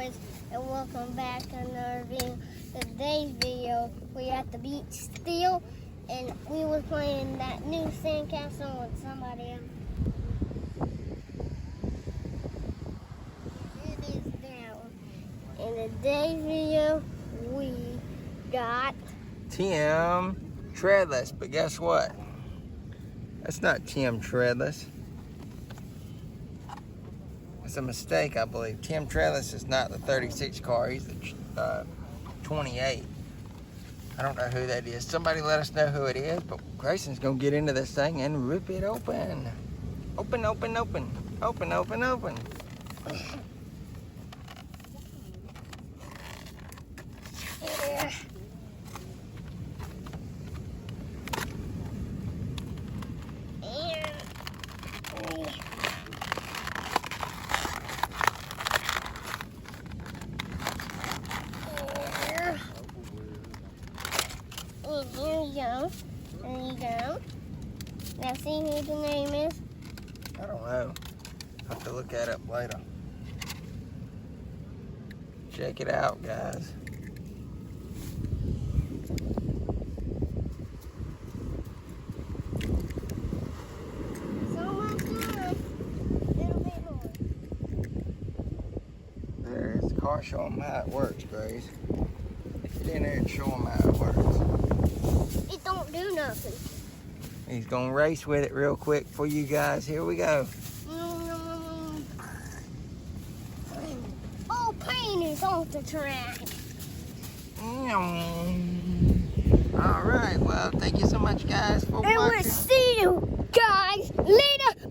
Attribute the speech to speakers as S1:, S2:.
S1: boys, and welcome back to another video. Today's video, we at the beach still, and we were playing that new sandcastle with somebody else. It is down. In today's video, we got
S2: Tim Treadless, but guess what? That's not Tim Treadless. It's a mistake, I believe. Tim Treadless is not the 36 car. He's the 28. I don't know who that is. Somebody let us know who it is, but Grayson's gonna get into this thing and rip it open. Open, open, open. Open, open, open.
S1: There you go. There you go. Now see who the name is?
S2: I don't know. I'll have to look that up later. Check it out, guys.
S1: It's almost done. Little bit more.
S2: There's the car. Show them how it works, Grace. Get in there and show them how it works.
S1: It don't do nothing.
S2: He's gonna race with it real quick for you guys. Here we go.
S1: Oh, paint is off the track.
S2: All right, well, thank you so much, guys, for
S1: And we'll
S2: watching.
S1: see you guys later.